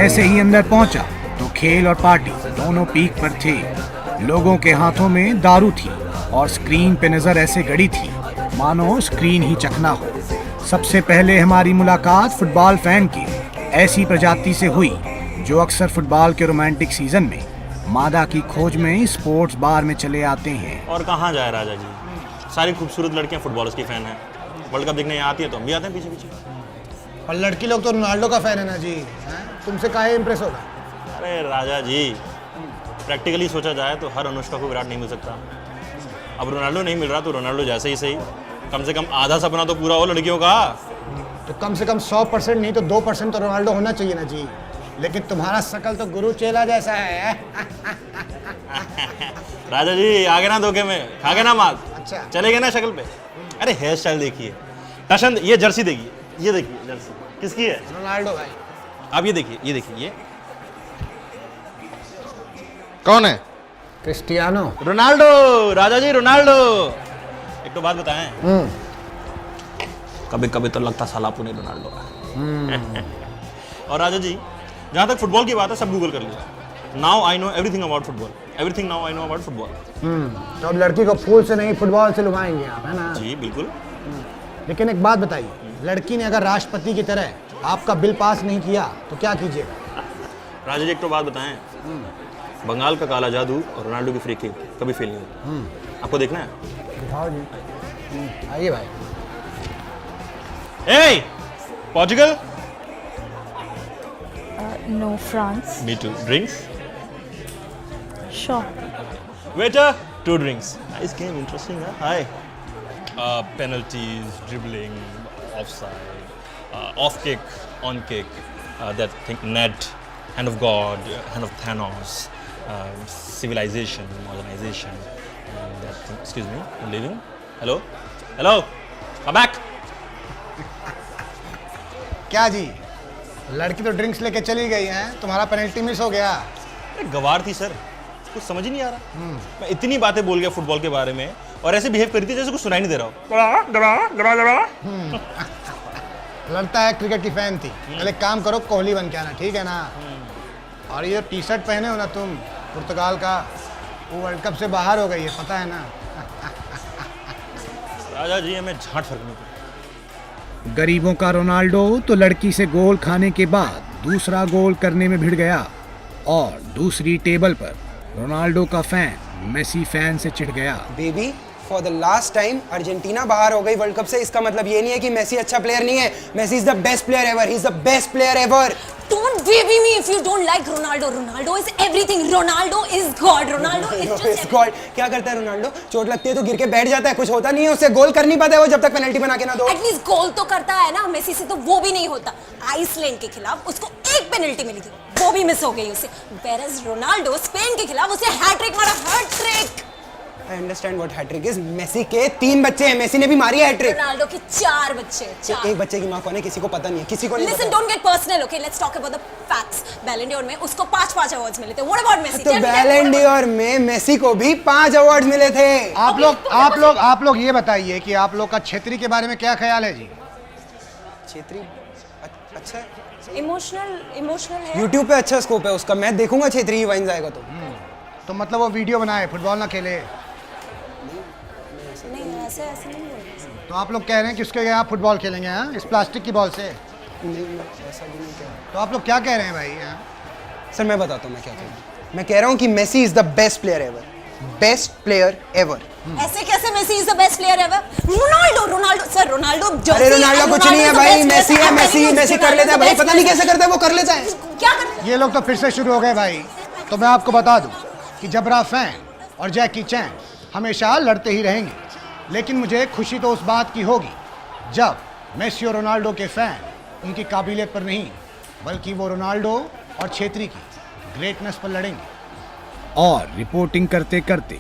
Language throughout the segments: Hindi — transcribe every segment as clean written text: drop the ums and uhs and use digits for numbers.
जैसे ही अंदर पहुंचा तो खेल और पार्टी दोनों पीक पर थे। लोगों के हाथों में दारू थी और स्क्रीन पे नजर ऐसे गड़ी थी मानो स्क्रीन ही चकना हो। सबसे पहले हमारी मुलाकात फुटबॉल फैन की ऐसी प्रजाति से हुई जो अक्सर फुटबॉल के रोमांटिक सीजन में मादा की खोज में स्पोर्ट्स बार में चले आते हैं। और कहाँ जाए राजा जी, सारी खूबसूरत लड़कियां फुटबॉलर्स की फैन हैं। वर्ल्ड कप देखने यहाँ आती है तो हम भी आते हैं पीछे पीछे। और लड़की लोग तो रोनाल्डो का फैन है ना जी, हैं? तुमसे काहे इम्प्रेस होगा? अरे राजा जी, प्रैक्टिकली सोचा जाए तो हर अनुष्का को विराट नहीं मिल सकता। अब रोनाल्डो नहीं मिल रहा तो रोनाल्डो जैसे ही सही, कम से कम आधा सपना तो पूरा हो लड़कियों का। तो कम से कम 100% नहीं तो 2% तो रोनाल्डो होना चाहिए ना जी। लेकिन तुम्हारा शकल तो गुरु चेला जैसा है। राजा जी आगे ना धोखे में खा गए ना माल। अच्छा चलेगा ना शक्ल पे। अरे हेयर स्टाइल देखिए, टशन, ये जर्सी देखिए, ये देखिए जर्सी किसकी है? रोनाल्डो भाई। आप ये देखिए ये कौन है? Cristiano Ronaldo. राजा जी रोनाल्डो। एक तो बात बताएं, कभी कभी तो लगता साला पुणे रोनाल्डो का। और राजा जी जहाँ तक फुटबॉल की बात है सब गूगल कर लिया। Now I know everything about football, everything now I know about football. तो अब लड़की को फूल से नहीं फुटबॉल से लुभाएंगे आप, है ना? जी बिल्कुल। लेकिन एक बात बताइए, लड़की ने अगर राष्ट्रपति की तरह आपका बिल पास नहीं किया तो क्या कीजिएगा? राजा जी एक तो बात बताएं, बंगाल का काला जादू और रोनाल्डो की फ्री किक कभी फेल नहीं होती। आपको देखना है? दिखाओ जी। आइए भाई। ए Portugal. No, France. Me too. Drinks? Sure. Waiter, 2 drinks. Nice game, interesting, huh? Hi. Penalties, dribbling, offside, off kick, on kick, that thing, net, hand of God, hand of Thanos, civilization, modernization, that thing. Excuse me, I'm leaving. Hello? Hello? Come back. क्या जी, लड़की तो ड्रिंक्स लेके चली गई हैं, तुम्हारा पेनल्टी मिस हो गया। अरे गवार थी सर, कुछ समझ ही नहीं आ रहा। मैं इतनी बातें बोल गया फुटबॉल के बारे में और ऐसे बिहेव करी थी जैसे कुछ सुनाई नहीं दे रहा हो। लगता है क्रिकेट की फैन थी। कल एक काम करो, कोहली बन के आना, ठीक है ना? और ये टी शर्ट पहने हो ना तुम, पुर्तगाल का, वो वर्ल्ड कप से बाहर हो गई है, पता है ना? राजा जी हमें झांट फर्क नहीं पड़ता। गरीबों का रोनाल्डो तो लड़की से गोल खाने के बाद दूसरा गोल करने में भिड़ गया और दूसरी टेबल पर रोनाल्डो का फैन मेसी फैन से चिढ़ गया। Baby for the last time Argentina बाहर हो गई वर्ल्ड कप से। इसका मतलब ये नहीं है कि मेसी अच्छा प्लेयर नहीं है। Messi is the best player ever, he is the best player ever. Don't baby me if you don't like Ronaldo. Ronaldo is everything. Ronaldo is God. Ronaldo is just God. क्या करता है रोनाल्डो? चोट लगती है तो गिर के बैठ जाता है, कुछ होता नहीं है उससे। गोल कर नहीं पाता है वो जब तक पेनल्टी बना के ना दो। एटलीस्ट गोल तो करता है ना। मेसी से तो वो भी नहीं होता। आइसलैंड के खिलाफ उसको एक पेनल्टी मिली थी, वो भी मिस हो गई उसे। Whereas रोनाल्डो स्पेन के खिलाफ उसे हैट्रिक मारा, hattrick. I understand what hattrick is. Messi के 3 बच्चे हैं, मेसी ने भी मारी है हैट्रिक। रोनाल्डो के 4 बच्चे, 4। एक बच्चे की मां कौन है किसी को पता नहीं है, किसी को नहीं Listen, पता। don't get personal, okay? Let's talk about the facts. Ballon d'Or में उसको 5 अवार्ड्स मिले थे। What about Messi? तो बैलन डॉर में मेसी को भी 5 अवार्ड मिले थे। आप लोग ये बताइए कि आप लोग का छेत्री के बारे में क्या ख्याल है जी? छेत्री अच्छा है, इमोशनल है। YouTube पे अच्छा स्कोप है उसका। मैं देखूंगा छेत्री ही वाइन जाएगा तो मतलब वो वीडियो बनाए, फुटबॉल ना खेले। नहीं, ऐसे नहीं बोल रहे। तो आप लोग कह रहे हैं कि उसके आप फुटबॉल खेलेंगे, हाँ? इस प्लास्टिक की बॉल से? नहीं, ऐसा भी नहीं कह रहा। तो आप लोग क्या कह रहे हैं भाई, हाँ? सर मैं बताता हूँ मैं क्या कह रहा हूँ। मैं कह रहा हूँ कि Messi is the best player ever, best player ever. ऐसे कैसे Messi is the best player ever? Ronaldo sir, Ronaldo अरे रोनाल्डो कुछ नहीं है भाई, मेसी है। मेसी कर लेता है भाई, पता नहीं कैसे करता है, वो कर लेता है। क्या कर? ये लोग तो फिर से शुरू हो गए भाई। तो मैं आपको बता दूं कि जबरा फैन और जैकी चैन हमेशा लड़ते ही रहेंगे, लेकिन मुझे खुशी तो उस बात की होगी जब मेसी और रोनाल्डो के फैन उनकी काबिलियत पर नहीं बल्कि वो रोनाल्डो और छेत्री की ग्रेटनेस पर लड़ेंगे। और रिपोर्टिंग करते करते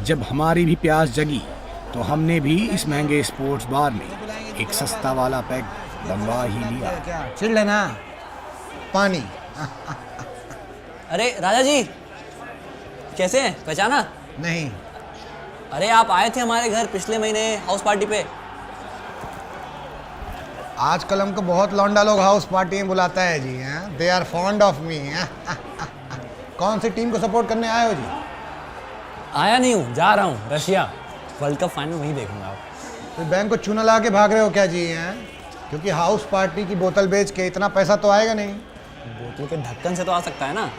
जब हमारी भी प्यास जगी तो हमने भी इस महंगे स्पोर्ट्स बार में एक सस्ता वाला पैक बनवा ही लिया। चिढ़ लेना, पानी। अरे राजा जी कैसे हैं, पहचाना? नहीं। अरे आप आए थे हमारे घर पिछले महीने हाउस पार्टी पे। आजकल हमको बहुत लौंडा लोग हाउस पार्टी में बुलाता है जी, हैं? They are fond of me. कौन सी टीम को सपोर्ट करने आए हो जी? आया नहीं हूँ, जा रहा हूँ रशिया। वर्ल्ड कप फाइनल वहीं देखूंगा। तो बैंक को चूना ला के भाग रहे हो क्या जी हैं? क्योंकि हाउस पार्टी की बोतल बेच के इतना पैसा तो आएगा नहीं। बोतल के ढक्कन से तो आ सकता है ना।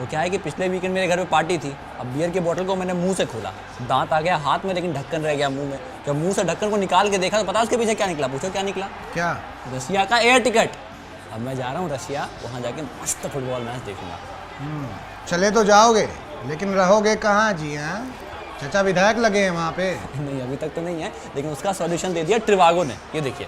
वो क्या है कि पिछले वीकेंड मेरे घर पे पार्टी थी। अब बियर की बोतल को मैंने मुंह से खोला, दांत आ गया हाथ में, लेकिन ढक्कन रह गया मुंह में। जब मुंह से ढक्कन को निकाल के देखा तो पता उसके पीछे क्या निकला? पूछो क्या निकला? क्या? रशिया का एयर टिकट। अब मैं जा रहा हूँ रशिया, वहाँ जाके मस्त फुटबॉल मैच देखूंगा। चले तो जाओगे, लेकिन रहोगे कहाँ जी हैं? चचा विधायक लगे हैं वहाँ पे। नहीं, अभी तक तो नहीं है, लेकिन उसका सॉल्यूशन दे दिया ट्रिवागो ने। ये देखिए,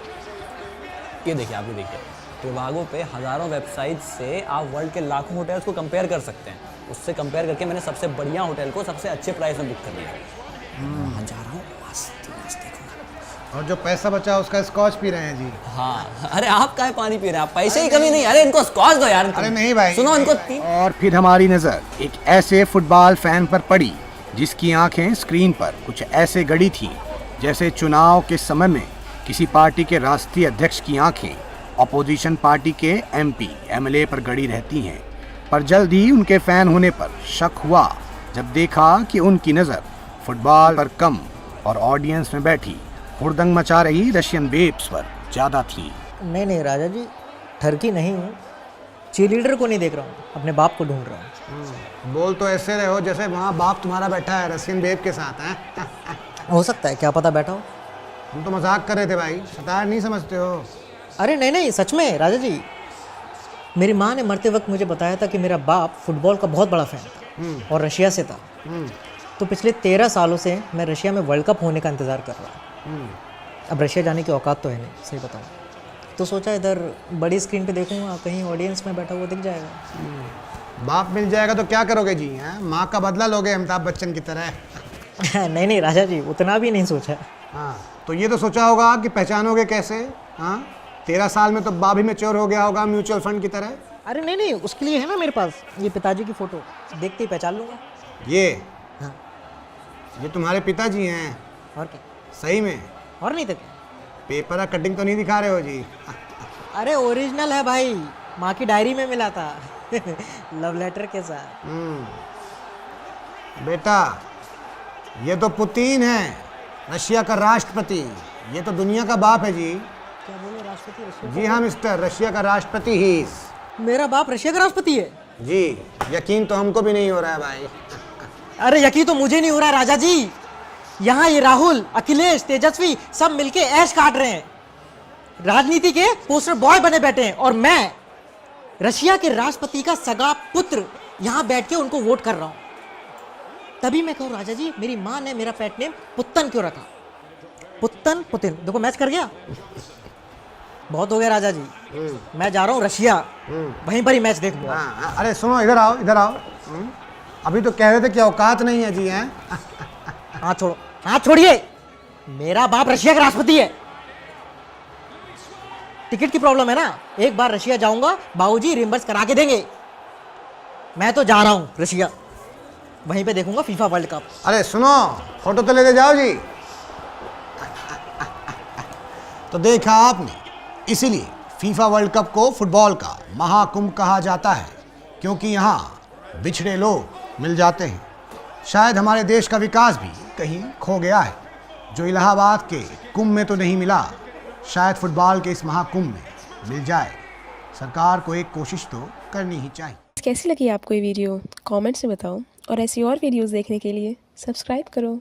ये देखिए, आप ये देखिए। ट्रिवागो पे हज़ारों वेबसाइट से आप वर्ल्ड के लाखों होटल्स को कंपेयर कर सकते हैं। उससे कंपेयर करके मैंने सबसे बढ़िया होटल को सबसे अच्छे प्राइस में बुक कर लिया। वहाँ जा रहा हूँ, मस्त मस्त देखूंगा। और जो पैसा बचा उसका स्कॉच पी रहे हैं जी। हाँ, अरे आप काहे पानी पी रहे हैं? आप पैसे ही कमी नहीं। अरे इनको स्कॉच दो यार। अरे नहीं भाई, सुनो इनको और फिर हमारी नज़र एक ऐसे फुटबॉल फैन पर पड़ी जिसकी आंखें स्क्रीन पर कुछ ऐसे गड़ी थी जैसे चुनाव के समय में किसी पार्टी के राष्ट्रीय अध्यक्ष की आंखें अपोजिशन पार्टी के एमपी एमएलए पर गड़ी रहती हैं। पर जल्द ही उनके फैन होने पर शक हुआ जब देखा कि उनकी नज़र फुटबॉल पर कम और ऑडियंस में बैठी हुड़दंग मचा रही रशियन बेब्स पर ज़्यादा थी। नहीं राजा जी, ठरकी नहीं हूँ। चीलीडर को नहीं देख रहा हूँ, अपने बाप को ढूंढ रहा हूँ। बोल तो ऐसे रहे हो जैसे वहाँ बाप तुम्हारा बैठा है रशियन बेब के साथ है। हो सकता है, क्या पता बैठा हो। हम तो मजाक कर रहे थे भाई, सतार नहीं समझते हो। अरे नहीं, सच में राजा जी। मेरी माँ ने मरते वक्त मुझे बताया था कि मेरा बाप फुटबॉल का बहुत बड़ा फैन था और रशिया से था। तो पिछले 13 सालों से मैं रशिया में वर्ल्ड कप होने का इंतज़ार कर रहा हूँ। अब रशिया जाने की औकात तो है नहीं, सही बताऊँ तो सोचा इधर बड़ी स्क्रीन पे देखूंगा, कहीं ऑडियंस में बैठा हुआ दिख जाएगा। बाप मिल जाएगा तो क्या करोगे जी हैं? माँ का बदला लोगे अमिताभ बच्चन की तरह? नहीं राजा जी, उतना भी नहीं सोचा। हाँ, तो ये तो सोचा होगा कि पहचानोगे कैसे? हाँ, 13 साल में तो बाप ही मैच्योर हो गया होगा म्यूचुअल फंड की तरह। अरे नहीं, उसके लिए है ना मेरे पास ये पिताजी की फ़ोटो, देखते ही पहचान लूँगा। ये हाँ। ये तुम्हारे पिताजी हैं? और क्या? सही में? और नहीं तो क्या? पेपर का कटिंग तो नहीं दिखा रहे हो जी? अरे ओरिजिनल है भाई, माँ की डायरी में मिला था। लव लेटर के साथ। बेटा, ये तो पुतिन है, रशिया का राष्ट्रपति। ये तो दुनिया का बाप है जी। क्या बोले, राष्ट्रपति रशिया? जी हाँ मिस्टर, रशिया का राष्ट्रपति ही। मेरा बाप रशिया का राष्ट्रपति है? जी, यकीन तो हमको भी नहीं हो रहा है भाई। अरे यकीन तो मुझे नहीं हो रहा है राजा जी। यहाँ ये राहुल, अखिलेश, तेजस्वी सब मिलके ऐश काट रहे हैं, राजनीति के पोस्टर बॉय बने बैठे हैं, और मैं रशिया के राष्ट्रपति का सगा पुत्र यहाँ बैठ के उनको वोट कर रहा हूँ। तभी मैं कहूँ राजा जी, मेरी माँ ने मेरा पेट नेम पुत्तन क्यों रखा? पुत्तन पुतिन। देखो मैच कर गया, बहुत हो गया राजा जी। मैं जा रहा हूँ रशिया, वहीं पर ही मैच देख लूँगा। हाँ, अरे सुनो, इधर आओ इधर आओ। अभी तो कह रहे थे कि औकात नहीं है जी हैं। हाथ छोड़ो, हाथ छोड़िए। मेरा बाप रशिया का राष्ट्रपति है। टिकट की प्रॉब्लम है ना, एक बार रशिया जाऊंगा, बाबूजी रिम्बर्स करा के देंगे। मैं तो जा रहा हूं रशिया, वहीं पे देखूंगा फीफा वर्ल्ड कप। अरे सुनो, फोटो तो लेते जाओ जी। तो देखा आपने, इसीलिए फीफा वर्ल्ड कप को फुटबॉल का महाकुंभ कहा जाता है, क्योंकि यहाँ बिछड़े लोग मिल जाते हैं। शायद हमारे देश का विकास भी कहीं खो गया है, जो इलाहाबाद के कुंभ में तो नहीं मिला, शायद फुटबॉल के इस महाकुंभ में मिल जाए। सरकार को एक कोशिश तो करनी ही चाहिए। कैसी लगी आपको ये वीडियो? कमेंट्स में बताओ, और ऐसी और वीडियोस देखने के लिए सब्सक्राइब करो।